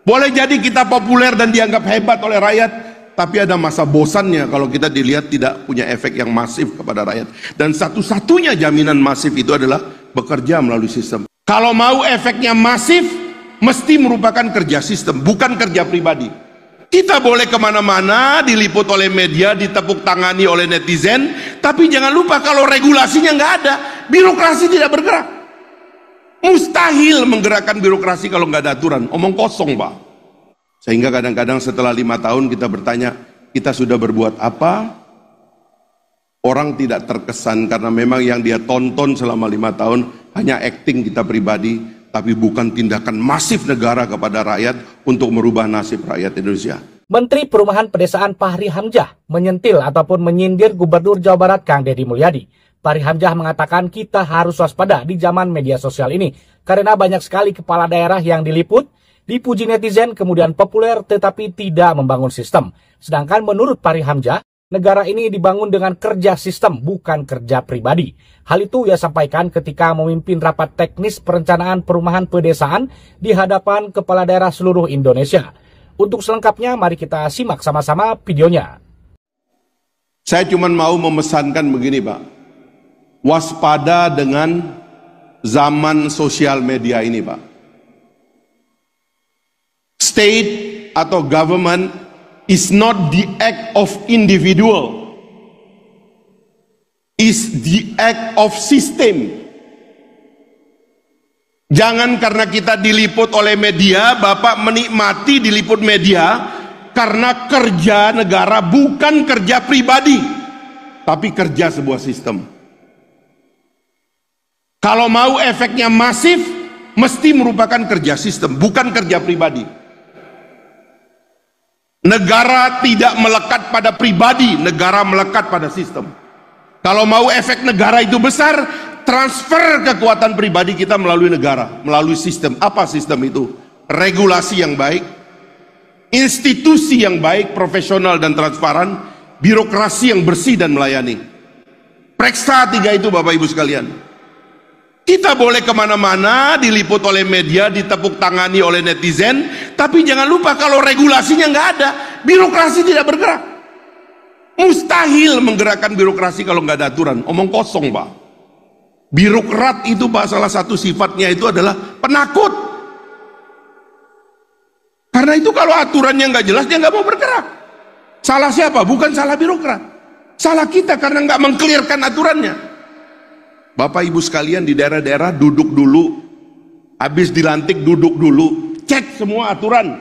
Boleh jadi kita populer dan dianggap hebat oleh rakyat, tapi ada masa bosannya kalau kita dilihat tidak punya efek yang masif kepada rakyat. Dan satu-satunya jaminan masif itu adalah bekerja melalui sistem. Kalau mau efeknya masif, mesti merupakan kerja sistem, bukan kerja pribadi. Kita boleh kemana-mana, diliput oleh media, ditepuk tangani oleh netizen, tapi jangan lupa kalau regulasinya nggak ada, birokrasi tidak bergerak. Mustahil menggerakkan birokrasi kalau nggak ada aturan. Omong kosong, Pak. Sehingga kadang-kadang setelah 5 tahun kita bertanya, kita sudah berbuat apa? Orang tidak terkesan karena memang yang dia tonton selama 5 tahun hanya acting kita pribadi, tapi bukan tindakan masif negara kepada rakyat untuk merubah nasib rakyat Indonesia. Menteri Perumahan Pedesaan Fahri Hamzah menyentil ataupun menyindir Gubernur Jawa Barat Kang Deddy Mulyadi. Fahri Hamzah mengatakan kita harus waspada di zaman media sosial ini karena banyak sekali kepala daerah yang diliput, dipuji netizen, kemudian populer tetapi tidak membangun sistem. Sedangkan menurut Fahri Hamzah, negara ini dibangun dengan kerja sistem, bukan kerja pribadi. Hal itu ia sampaikan ketika memimpin rapat teknis perencanaan perumahan pedesaan di hadapan kepala daerah seluruh Indonesia. Untuk selengkapnya, mari kita simak sama-sama videonya. Saya cuma mau memesankan begini, Pak. Waspada dengan zaman sosial media ini, Pak. State atau government is not the act of individual, is the act of system. Jangan karena kita diliput oleh media, Bapak menikmati diliput media karena kerja negara bukan kerja pribadi, tapi kerja sebuah sistem. Kalau mau efeknya masif, mesti merupakan kerja sistem, bukan kerja pribadi. Negara tidak melekat pada pribadi, negara melekat pada sistem. Kalau mau efek negara itu besar, transfer kekuatan pribadi kita melalui negara, melalui sistem. Apa sistem itu? Regulasi yang baik, institusi yang baik, profesional dan transparan, birokrasi yang bersih dan melayani. Periksa 3 itu, Bapak Ibu sekalian. Kita boleh kemana-mana, diliput oleh media, ditepuk tangani oleh netizen, tapi jangan lupa kalau regulasinya nggak ada, birokrasi tidak bergerak. Mustahil menggerakkan birokrasi kalau nggak ada aturan. Omong kosong, Pak. Birokrat itu, Pak, salah satu sifatnya itu adalah penakut. Karena itu kalau aturannya nggak jelas, dia nggak mau bergerak. Salah siapa? Bukan salah birokrat. Salah kita karena nggak mengkelirkan aturannya. Bapak Ibu sekalian di daerah-daerah duduk dulu, habis dilantik duduk dulu, cek semua aturan.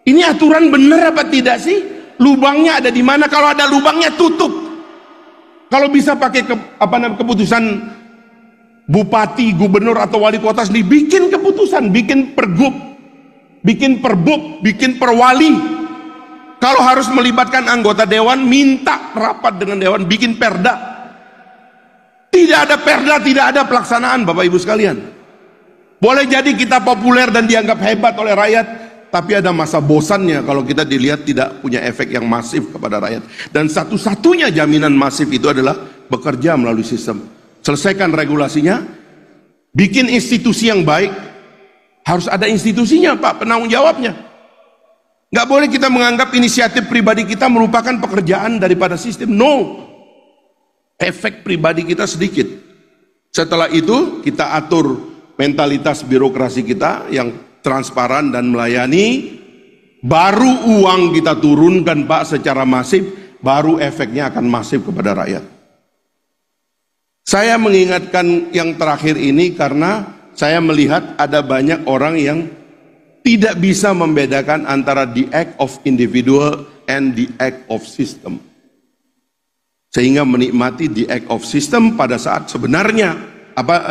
Ini aturan benar apa tidak sih? Lubangnya ada di mana? Kalau ada lubangnya tutup. Kalau bisa pakai keputusan bupati, gubernur atau wali kota sendiri, bikin keputusan, bikin pergub, bikin perbub, bikin perwali. Kalau harus melibatkan anggota dewan, minta rapat dengan dewan, bikin perda. Tidak ada perda, tidak ada pelaksanaan, Bapak Ibu sekalian. Boleh jadi kita populer dan dianggap hebat oleh rakyat, tapi ada masa bosannya kalau kita dilihat tidak punya efek yang masif kepada rakyat. Dan satu-satunya jaminan masif itu adalah bekerja melalui sistem. Selesaikan regulasinya, bikin institusi yang baik, harus ada institusinya, Pak, penanggung jawabnya. Nggak boleh kita menganggap inisiatif pribadi kita merupakan pekerjaan daripada sistem. No. Efek pribadi kita sedikit. Setelah itu kita atur mentalitas birokrasi kita yang transparan dan melayani, baru uang kita turunkan, Pak, secara masif, baru efeknya akan masif kepada rakyat. Saya mengingatkan yang terakhir ini karena saya melihat ada banyak orang yang tidak bisa membedakan antara the act of individual and the act of system. Sehingga menikmati the act of system pada saat sebenarnya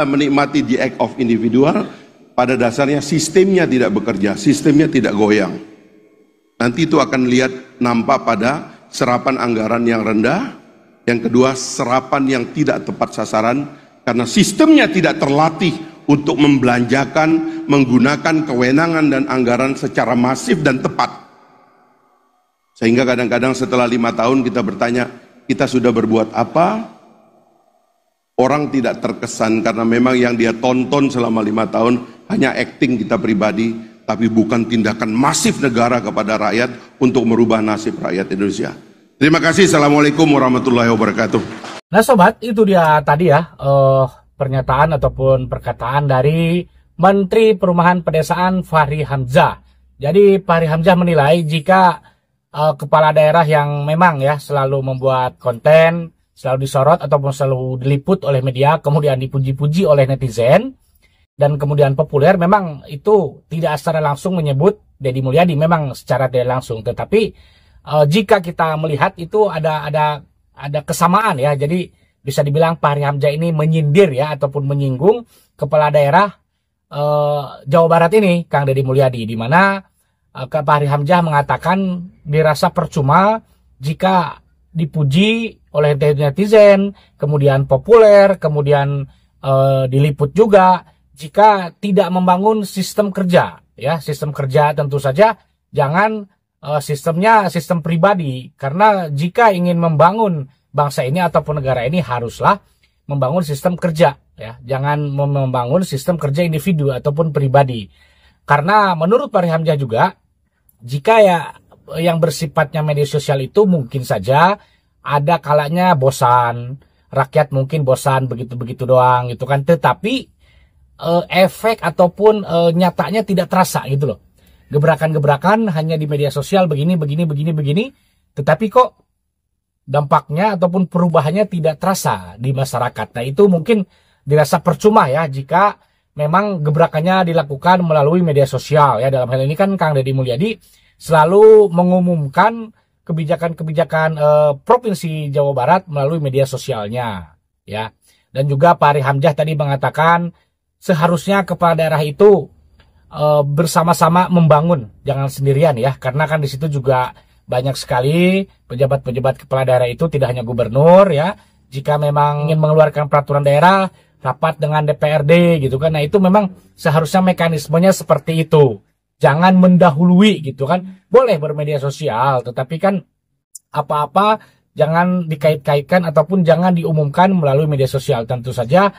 menikmati the act of individual, pada dasarnya sistemnya tidak bekerja, sistemnya tidak goyang. Nanti itu akan lihat nampak pada serapan anggaran yang rendah, yang kedua serapan yang tidak tepat sasaran karena sistemnya tidak terlatih untuk membelanjakan, menggunakan kewenangan dan anggaran secara masif dan tepat. Sehingga kadang-kadang setelah 5 tahun kita bertanya, kita sudah berbuat apa? Orang tidak terkesan karena memang yang dia tonton selama 5 tahun hanya acting kita pribadi, tapi bukan tindakan masif negara kepada rakyat untuk merubah nasib rakyat Indonesia. Terima kasih. Assalamualaikum warahmatullahi wabarakatuh. Nah sobat, itu dia tadi ya pernyataan ataupun perkataan dari Menteri Perumahan Pedesaan Fachri Hamzah. Jadi Fachri Hamzah menilai jika kepala daerah yang memang ya selalu membuat konten, selalu disorot ataupun selalu diliput oleh media, kemudian dipuji-puji oleh netizen, dan kemudian populer, memang itu tidak secara langsung menyebut Deddy Mulyadi, memang secara tidak langsung. Tetapi jika kita melihat itu ada kesamaan ya. Jadi bisa dibilang Fachri Hamzah ini menyindir ya ataupun menyinggung kepala daerah Jawa Barat ini, Kang Deddy Mulyadi, di mana Fachri Hamzah mengatakan dirasa percuma jika dipuji oleh netizen, kemudian populer, kemudian diliput juga, jika tidak membangun sistem kerja ya. Sistem kerja tentu saja jangan sistemnya sistem pribadi, karena jika ingin membangun bangsa ini ataupun negara ini haruslah membangun sistem kerja ya, jangan membangun sistem kerja individu ataupun pribadi. Karena menurut Fachri Hamzah juga, jika ya yang bersifatnya media sosial itu mungkin saja ada kalanya bosan, rakyat mungkin bosan begitu-begitu doang gitu kan, tetapi efek ataupun nyatanya tidak terasa gitu loh. Gebrakan-gebrakan hanya di media sosial begini, tetapi kok dampaknya ataupun perubahannya tidak terasa di masyarakat. Nah itu mungkin dirasa percuma ya jika memang gebrakannya dilakukan melalui media sosial ya. Dalam hal ini kan Kang Deddy Mulyadi selalu mengumumkan kebijakan-kebijakan Provinsi Jawa Barat melalui media sosialnya ya. Dan juga Fachri Hamzah tadi mengatakan seharusnya kepala daerah itu bersama-sama membangun, jangan sendirian ya, karena kan di situ juga banyak sekali pejabat-pejabat kepala daerah itu, tidak hanya gubernur ya. Jika memang ingin mengeluarkan peraturan daerah, rapat dengan DPRD gitu kan. Nah itu memang seharusnya mekanismenya seperti itu, jangan mendahului gitu kan. Boleh bermedia sosial, tetapi kan apa-apa jangan dikait-kaitkan ataupun jangan diumumkan melalui media sosial. Tentu saja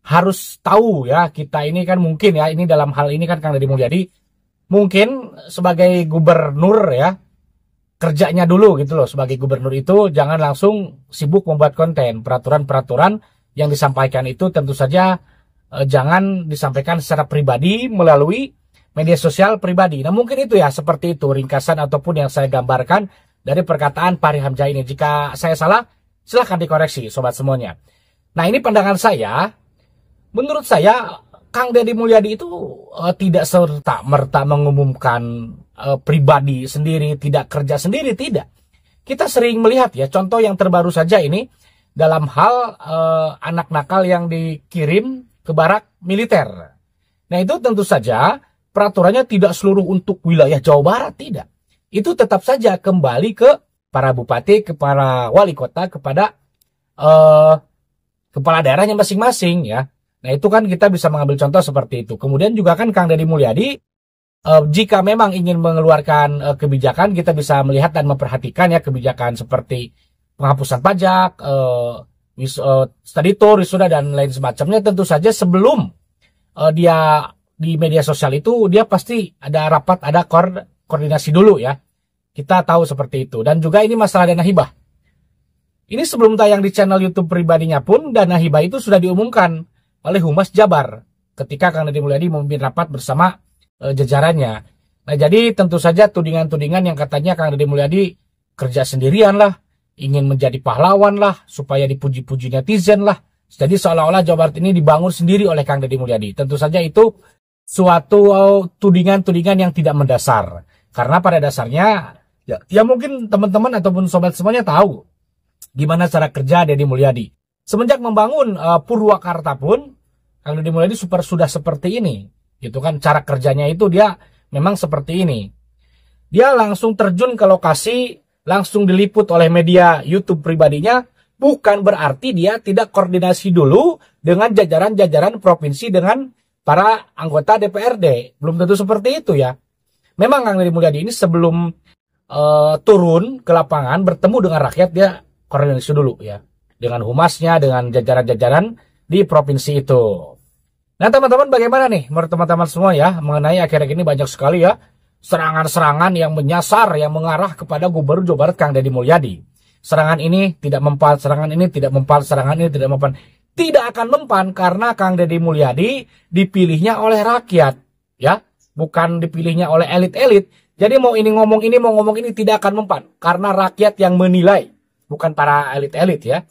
harus tahu ya, kita ini kan mungkin ya, ini dalam hal ini kan Kang Deddy Mulyadi mungkin sebagai gubernur ya, kerjanya dulu gitu loh sebagai gubernur itu jangan langsung sibuk membuat konten. Peraturan-peraturan yang disampaikan itu tentu saja jangan disampaikan secara pribadi melalui media sosial pribadi. Nah mungkin itu ya, seperti itu ringkasan ataupun yang saya gambarkan dari perkataan Fachri Hamzah ini. Jika saya salah silahkan dikoreksi sobat semuanya. Nah ini pandangan saya. Menurut saya Kang Deddy Mulyadi itu tidak serta-merta mengumumkan pribadi sendiri, tidak kerja sendiri, tidak. Kita sering melihat ya, contoh yang terbaru saja ini dalam hal anak nakal yang dikirim ke barak militer. Nah itu tentu saja peraturannya tidak seluruh untuk wilayah Jawa Barat, tidak. Itu tetap saja kembali ke para bupati, ke para wali kota, kepada kepala daerahnya masing-masing ya. Nah itu kan kita bisa mengambil contoh seperti itu. Kemudian juga kan Kang Deddy Mulyadi jika memang ingin mengeluarkan kebijakan, kita bisa melihat dan memperhatikan ya kebijakan seperti penghapusan pajak, study tour, wisuda dan lain semacamnya. Tentu saja sebelum dia di media sosial itu dia pasti ada rapat, ada koordinasi dulu ya. Kita tahu seperti itu. Dan juga ini masalah dana hibah. Ini sebelum tayang di channel YouTube pribadinya pun dana hibah itu sudah diumumkan oleh Humas Jabar ketika Kang Deddy Mulyadi memimpin rapat bersama jajarannya. Nah jadi tentu saja tudingan-tudingan yang katanya Kang Deddy Mulyadi kerja sendirian lah, ingin menjadi pahlawan lah, supaya dipuji-puji netizen lah. Jadi seolah-olah Jawa Barat ini dibangun sendiri oleh Kang Deddy Mulyadi. Tentu saja itu suatu tudingan-tudingan yang tidak mendasar. Karena pada dasarnya ya mungkin teman-teman ataupun sobat semuanya tahu gimana cara kerja Deddy Mulyadi. Semenjak membangun Purwakarta pun Kang Deddy Mulyadi sudah seperti ini, gitu kan. Cara kerjanya itu dia memang seperti ini. Dia langsung terjun ke lokasi, langsung diliput oleh media YouTube pribadinya. Bukan berarti dia tidak koordinasi dulu dengan jajaran-jajaran provinsi, dengan para anggota DPRD. Belum tentu seperti itu ya. Memang Kang Deddy Mulyadi ini sebelum turun ke lapangan bertemu dengan rakyat, dia koordinasi dulu ya, dengan humasnya, dengan jajaran-jajaran di provinsi itu. Nah teman-teman, bagaimana nih menurut teman-teman semua ya mengenai akhir-akhir ini banyak sekali ya serangan-serangan yang menyasar, yang mengarah kepada Gubernur Jawa Barat Kang Deddy Mulyadi. Serangan ini tidak mempan, serangan ini tidak mempan, serangan ini tidak mempan. Tidak akan mempan karena Kang Deddy Mulyadi dipilihnya oleh rakyat, ya, bukan dipilihnya oleh elit-elit. Jadi mau ini ngomong ini, mau ngomong ini tidak akan mempan karena rakyat yang menilai, bukan para elit-elit ya.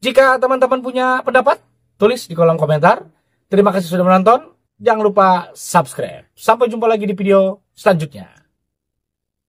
Jika teman-teman punya pendapat, tulis di kolom komentar. Terima kasih sudah menonton. Jangan lupa subscribe. Sampai jumpa lagi di video selanjutnya.